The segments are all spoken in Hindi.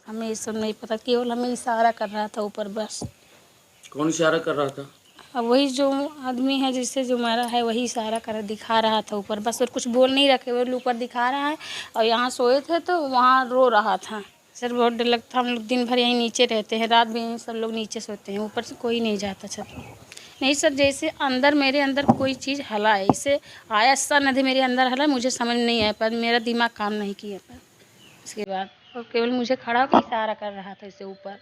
हमें ये सब नहीं पता, केवल हमें इशारा कर रहा था ऊपर बस। कौन इशारा कर रहा था? अब वही जो आदमी है जिससे जो मारा है वही इशारा कर दिखा रहा था ऊपर बस, और कुछ बोल नहीं रखे, वो ऊपर दिखा रहा है। और यहाँ सोए थे तो वहाँ रो रहा था। सर बहुत डर लगता, हम लोग दिन भर यहीं नीचे रहते हैं, रात भी यहीं सब लोग नीचे सोते हैं, ऊपर से कोई नहीं जाता छत पर। नहीं सर, जैसे मेरे अंदर कोई चीज़ हला है, इसे आया सा नदी मेरे अंदर हला, मुझे समझ नहीं आया, पर मेरा दिमाग काम नहीं किया। पर इसके बाद और केवल मुझे खड़ा होकर इशारा कर रहा था इसे ऊपर।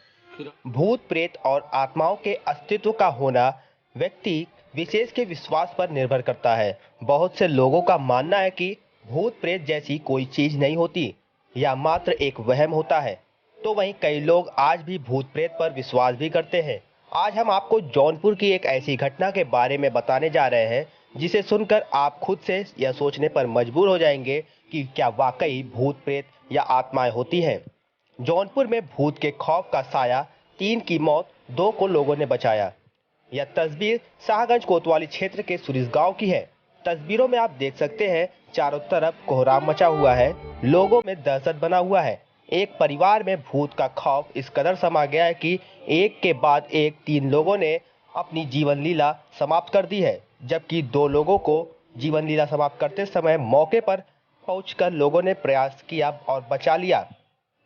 भूत प्रेत और आत्माओं के अस्तित्व का होना व्यक्ति विशेष के विश्वास पर निर्भर करता है। बहुत से लोगों का मानना है कि भूत प्रेत जैसी कोई चीज नहीं होती या मात्र एक वहम होता है, तो वहीं कई लोग आज भी भूत प्रेत पर विश्वास भी करते हैं। आज हम आपको जौनपुर की एक ऐसी घटना के बारे में बताने जा रहे हैं जिसे सुनकर आप खुद से यह सोचने पर मजबूर हो जाएंगे कि क्या वाकई भूत प्रेत या आत्माएं होती हैं। जौनपुर में भूत के खौफ का साया, 3 की मौत, 2 को लोगों ने बचाया। यह तस्वीर शाहगंज कोतवाली क्षेत्र के सुरिस गांव की है। तस्वीरों में आप देख सकते हैं चारों तरफ कोहराम मचा हुआ है, लोगों में दहशत बना हुआ है। एक परिवार में भूत का खौफ इस कदर समा गया है कि एक के बाद एक 3 लोगों ने अपनी जीवन लीला समाप्त कर दी है, जबकि 2 लोगों को जीवन लीला समाप्त करते समय मौके पर पहुंचकर लोगों ने प्रयास किया और बचा लिया।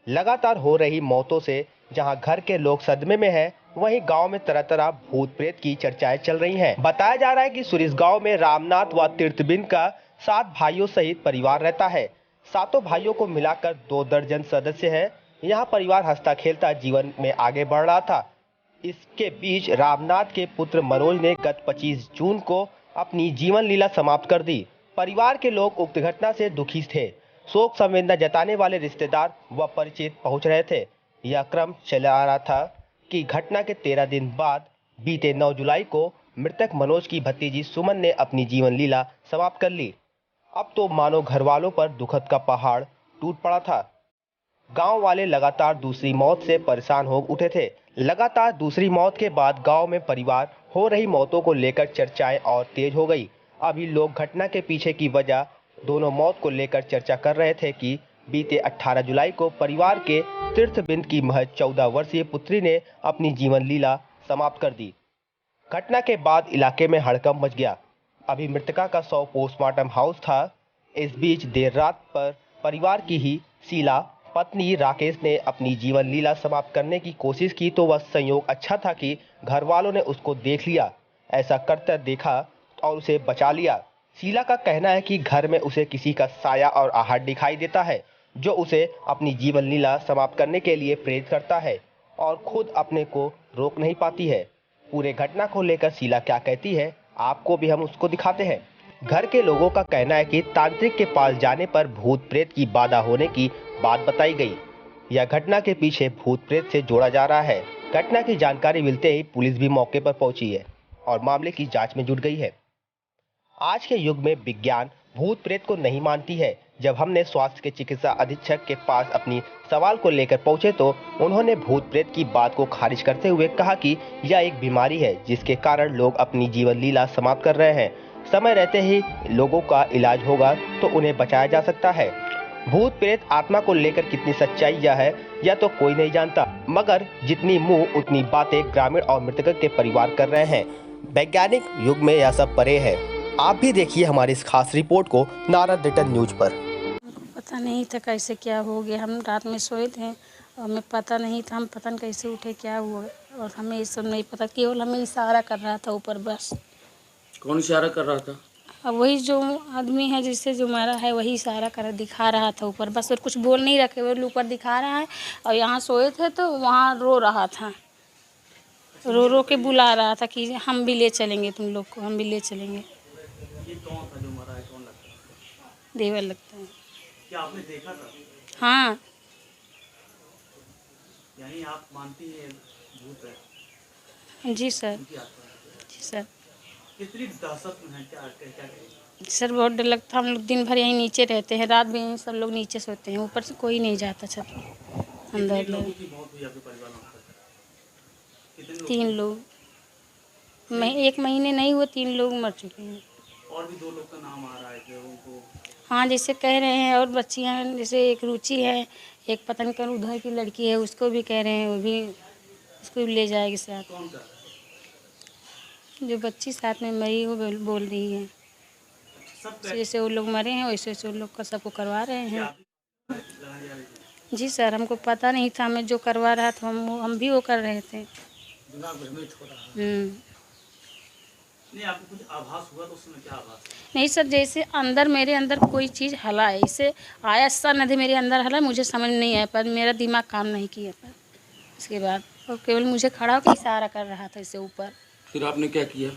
लगातार हो रही मौतों से जहां घर के लोग सदमे में हैं, वहीं गांव में तरह तरह भूत प्रेत की चर्चाएं चल रही हैं। बताया जा रहा है कि सुरिस गांव में रामनाथ व तीर्थबिंद का 7 भाइयों सहित परिवार रहता है। 7 भाइयों को मिलाकर 2 दर्जन सदस्य हैं। यहां परिवार हंसता खेलता जीवन में आगे बढ़ रहा था। इसके बीच रामनाथ के पुत्र मनोज ने गत 25 जून को अपनी जीवन लीला समाप्त कर दी। परिवार के लोग उक्त घटना से दुखी थे। शोक संवेदना जताने वाले रिश्तेदार व परिचित पहुंच रहे थे। यह क्रम चला आ रहा था कि घटना के 13 दिन बाद बीते 9 जुलाई को मृतक मनोज की भतीजी सुमन ने अपनी जीवन लीला समाप्त कर ली। अब तो मानो घर वालों पर दुखद का पहाड़ टूट पड़ा था। गांव वाले लगातार दूसरी मौत से परेशान हो उठे थे। लगातार दूसरी मौत के बाद गांव में परिवार हो रही मौतों को लेकर चर्चाएं और तेज हो गई। अभी लोग घटना के पीछे की वजह दोनों मौत को लेकर चर्चा कर रहे थे कि बीते 18 जुलाई को परिवार के तीर्थबिंद की महज 14 वर्षीय पुत्री ने अपनी जीवन लीला समाप्त कर दी। घटना के बाद इलाके में हड़कंप मच गया। अभी मृतका का शव पोस्टमार्टम हाउस था। इस बीच देर रात पर परिवार की ही शीला पत्नी राकेश ने अपनी जीवन लीला समाप्त करने की कोशिश की, तो वह संयोग अच्छा था कि घर वालों ने उसको देख लिया। ऐसा करते देखा और उसे बचा लिया। शीला का कहना है कि घर में उसे किसी का साया और आहट दिखाई देता है, जो उसे अपनी जीवन लीला समाप्त करने के लिए प्रेरित करता है और खुद अपने को रोक नहीं पाती है। पूरे घटना को लेकर शीला क्या कहती है, आपको भी हम उसको दिखाते हैं। घर के लोगों का कहना है कि तांत्रिक के पास जाने पर भूत प्रेत की बाधा होने की बात बताई गई। यह घटना के पीछे भूत प्रेत से जोड़ा जा रहा है। घटना की जानकारी मिलते ही पुलिस भी मौके पर पहुंची है और मामले की जांच में जुट गई है। आज के युग में विज्ञान भूत प्रेत को नहीं मानती है। जब हमने स्वास्थ्य के चिकित्सा अधीक्षक के पास अपनी सवाल को लेकर पहुंचे तो उन्होंने भूत प्रेत की बात को खारिज करते हुए कहा कि यह एक बीमारी है जिसके कारण लोग अपनी जीवन लीला समाप्त कर रहे हैं। समय रहते ही लोगों का इलाज होगा तो उन्हें बचाया जा सकता है। भूत प्रेत आत्मा को लेकर कितनी सच्चाई यह है यह तो कोई नहीं जानता, मगर जितनी मुंह उतनी बातें ग्रामीण और मृतक के परिवार कर रहे हैं। वैज्ञानिक युग में यह सब परे है। आप भी देखिए हमारी इस खास रिपोर्ट को नारद रिटर्न न्यूज पर। पता नहीं था कैसे क्या हो गया, हम रात में सोए थे और हमें पता नहीं था, हम पता नहीं कैसे उठे क्या हुआ, और हमें ये सब नहीं पता, केवल हमें इशारा कर रहा था ऊपर बस। कौन इशारा कर रहा था? अब वही जो आदमी है जिससे जो मारा है वही इशारा कर दिखा रहा था ऊपर बस, और कुछ बोल नहीं रखे, वो ऊपर दिखा रहा है। और यहाँ सोए थे तो वहाँ रो रहा था, रो रो के बुला रहा था कि हम भी ले चलेंगे तुम लोग को, हम भी ले चलेंगे। ये कौन था जो मरा है, कौन लगता है? देवर लगता है। क्या आपने देखा था? हाँ। यानी आप मानती हैं भूत है? जी सर। जी सर। कितनी दहशत में है, क्या क्या क्या? सर बहुत डर लगता, हम लोग दिन भर यहीं नीचे रहते हैं, रात भी यहीं सब लोग नीचे सोते हैं, ऊपर से कोई नहीं जाता छत पर। अंदर कितने लोगों की मौत हुई आपके परिवार में? कितने लोग? 3 लोग। मैं 1 महीने नहीं हुए 3 लोग मर चुके हैं। और भी 2 लोग का नाम आ रहा है जो उनको। हाँ जैसे कह रहे हैं, और बच्चियाँ जैसे एक रुचि है, एक पता नहीं कौन उधर की लड़की है, उसको भी कह रहे हैं, वो भी उसको भी ले जाएगी साथ। कौन सा? जो बच्ची साथ में मरी वो बोल रही है, सब जैसे वो लोग मरे हैं वैसे वैसे वो लोग का सबको करवा रहे हैं। लगाने जा रही थी। जी सर, हमको पता नहीं था, मैं जो करवा रहा था हम भी वो कर रहे थे। दिमाग भ्रमित हो रहा है। हम्म। नहीं, आपको कुछ आभास हुआ तो उस समय क्या आभास हुआ? नहीं सर, जैसे अंदर मेरे अंदर कोई चीज़ हला है, इसे आया सा नदी मेरे अंदर हला, मुझे समझ नहीं आया, पर मेरा दिमाग काम नहीं किया। पर इसके बाद और केवल मुझे खड़ा होकर इशारा कर रहा था इससे ऊपर। फिर आपने क्या किया?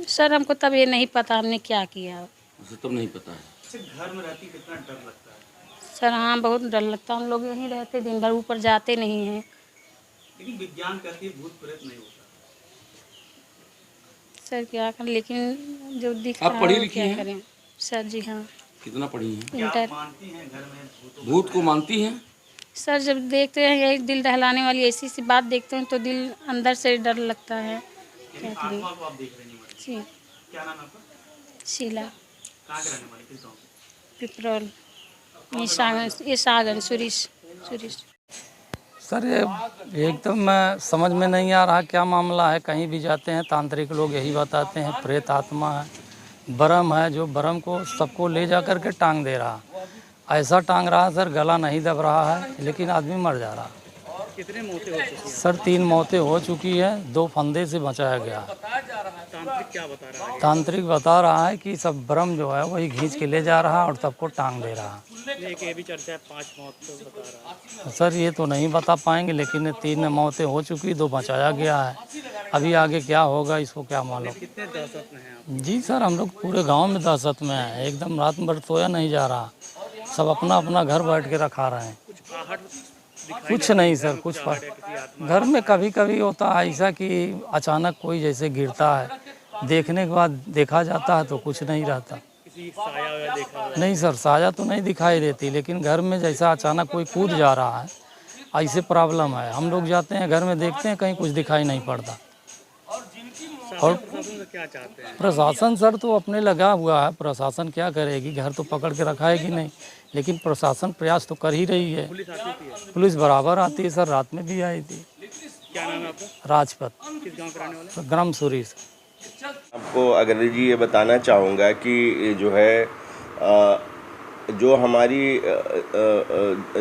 सर हमको तब ये नहीं पता हमने क्या किया। उसे तब नहीं पता है। अच्छा, घर में रहती कितना डर लगता है? सर हाँ, बहुत डर लगता है। हम लोग यहीं रहते, दिन भर ऊपर जाते नहीं हैं। लेकिन विज्ञान कहती है भूत प्रेत नहीं होता। सर क्या करें, लेकिन जो दिख आप रहा पढ़ी है वो लिखी क्या हैं? करें। सर जी हाँ, कितना पढ़ी हैं? क्या आप इंटर। मानती हैं घर में भूतों भूत को मानती हैं? सर जब देखते हैं यही दिल दहलाने वाली ऐसी सी बात देखते हैं तो दिल अंदर से डर लगता है। क्या यानी करें। आत्मा को आप देख रही हैं? जी, क्या नाम है आपका? शीला कहाँ के रहने वाले, किस गाँव के? पिपरौल, ये सागन सुरेश। सर ये एकदम समझ में नहीं आ रहा क्या मामला है। कहीं भी जाते हैं तांत्रिक लोग यही बताते हैं प्रेत आत्मा है, ब्रह्म है, जो ब्रह्म को सबको ले जा कर के टांग दे रहा। ऐसा टांग रहा सर, गला नहीं दब रहा है लेकिन आदमी मर जा रहा। कितने मौतें हो चुकी हैं? सर 3 मौतें हो चुकी है, 2 फंदे से बचाया गया। तांत्रिक क्या बता रहा है? तांत्रिक बता रहा है कि सब ब्रह्म जो है वही खींच के ले जा रहा और सबको टांग दे रहा। एक ये भी चर्चा है 5 मौत तो बता रहा है। सर ये तो नहीं बता पाएंगे, लेकिन 3 मौतें हो चुकी, 2 बचाया गया है। अभी आगे क्या होगा इसको क्या मालूम। कितने दहशत में हैं आप? जी सर, हम लोग पूरे गांव में दहशत में है, एकदम रात भर सोया नहीं जा रहा। सब अपना अपना घर बैठ के रखा रहे हैं। कुछ आहट दिखाई कुछ नहीं सर, कुछ आहट है किसी आत्मा? घर में कभी कभी होता है ऐसा कि अचानक कोई जैसे गिरता है, देखने के बाद देखा जाता है तो कुछ नहीं रहता। किसी साया वगैरह देखा हुआ? नहीं सर, साया तो नहीं दिखाई देती, लेकिन घर में जैसा अचानक कोई कूद जा रहा है ऐसे प्रॉब्लम है। हम लोग जाते हैं घर में देखते हैं कहीं कुछ दिखाई नहीं पड़ता। और प्रशासन से क्या चाहते हैं? प्रशासन सर तो अपने लगा हुआ है, प्रशासन क्या करेगी, घर तो पकड़ के रखाएगी नहीं, लेकिन प्रशासन प्रयास तो कर ही रही है। पुलिस आती थी? पुलिस बराबर आती है सर, रात में भी आई थी। क्या नाम है आपका? राजपथ, किस गांव के रहने वाले? ग्राम सुरीस। आपको अग्रणी जी ये बताना चाहूँगा कि जो है जो हमारी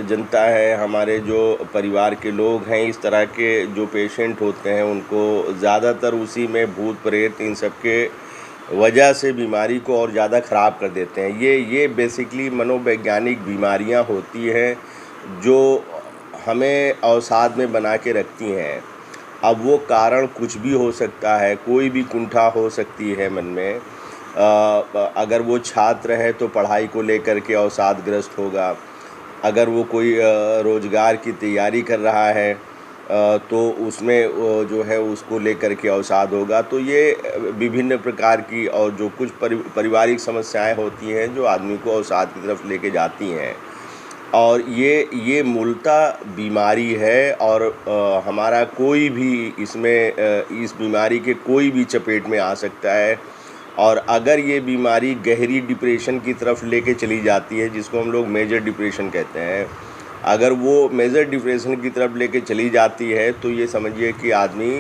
जनता है, हमारे जो परिवार के लोग हैं, इस तरह के जो पेशेंट होते हैं उनको ज़्यादातर उसी में भूत प्रेत इन सब के वजह से बीमारी को और ज़्यादा ख़राब कर देते हैं। ये बेसिकली मनोवैज्ञानिक बीमारियां होती हैं जो हमें अवसाद में बना के रखती हैं। अब वो कारण कुछ भी हो सकता है, कोई भी कुंठा हो सकती है मन में। अगर वो छात्र है तो पढ़ाई को लेकर के अवसादग्रस्त होगा। अगर वो कोई रोज़गार की तैयारी कर रहा है तो उसमें जो है उसको लेकर के अवसाद होगा। तो ये विभिन्न प्रकार की और जो कुछ पारिवारिक समस्याएं होती हैं जो आदमी को अवसाद की तरफ लेके जाती हैं, और ये मूलतः बीमारी है। और हमारा कोई भी इसमें इस बीमारी के कोई भी चपेट में आ सकता है। और अगर ये बीमारी गहरी डिप्रेशन की तरफ लेके चली जाती है, जिसको हम लोग मेजर डिप्रेशन कहते हैं, अगर वो मेजर डिप्रेशन की तरफ लेके चली जाती है तो ये समझिए कि आदमी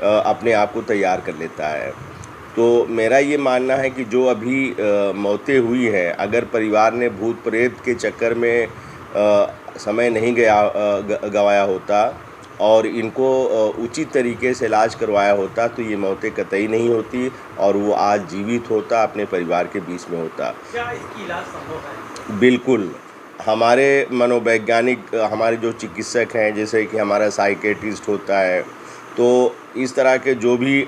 अपने आप को तैयार कर लेता है। तो मेरा ये मानना है कि जो अभी मौतें हुई हैं, अगर परिवार ने भूत प्रेत के चक्कर में समय नहीं गवाया होता और इनको उचित तरीके से इलाज करवाया होता तो ये मौतें कतई नहीं होती और वो आज जीवित होता, अपने परिवार के बीच में होता। क्या इसकी इलाज संभव है? बिल्कुल। हमारे मनोवैज्ञानिक, हमारे जो चिकित्सक हैं, जैसे कि हमारा साइकेट्रिस्ट होता है, तो इस तरह के जो भी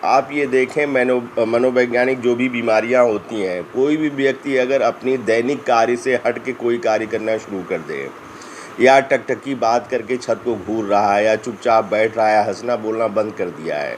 आप ये देखें मनोवैज्ञानिक जो भी बीमारियां होती हैं, कोई भी व्यक्ति अगर अपनी दैनिक कार्य से हट के कोई कार्य करना शुरू कर दे, या टकटकी बात करके छत को घूर रहा है, या चुपचाप बैठ रहा है, हंसना बोलना बंद कर दिया है,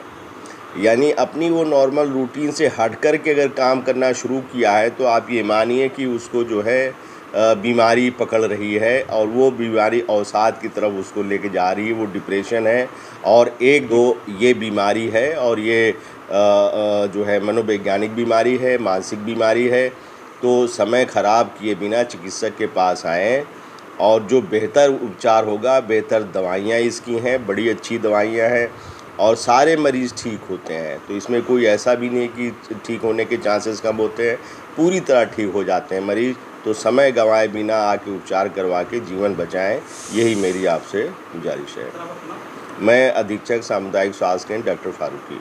यानी अपनी वो नॉर्मल रूटीन से हट कर के अगर काम करना शुरू किया है, तो आप ये मानिए कि उसको जो है बीमारी पकड़ रही है और वो बीमारी अवसाद की तरफ उसको लेके जा रही है। वो डिप्रेशन है और 1-2 ये बीमारी है, और ये जो है मनोवैज्ञानिक बीमारी है, मानसिक बीमारी है। तो समय ख़राब किए बिना चिकित्सक के पास आएँ और जो बेहतर उपचार होगा, बेहतर दवाइयाँ इसकी हैं, बड़ी अच्छी दवाइयाँ हैं और सारे मरीज़ ठीक होते हैं। तो इसमें कोई ऐसा भी नहीं कि ठीक होने के चांसेस कम होते हैं, पूरी तरह ठीक हो जाते हैं मरीज़। तो समय गंवाए बिना आके उपचार करवा के जीवन बचाएं, यही मेरी आपसे गुजारिश है। मैं अधीक्षक सामुदायिक स्वास्थ्य केंद्र डॉक्टर फारूकी।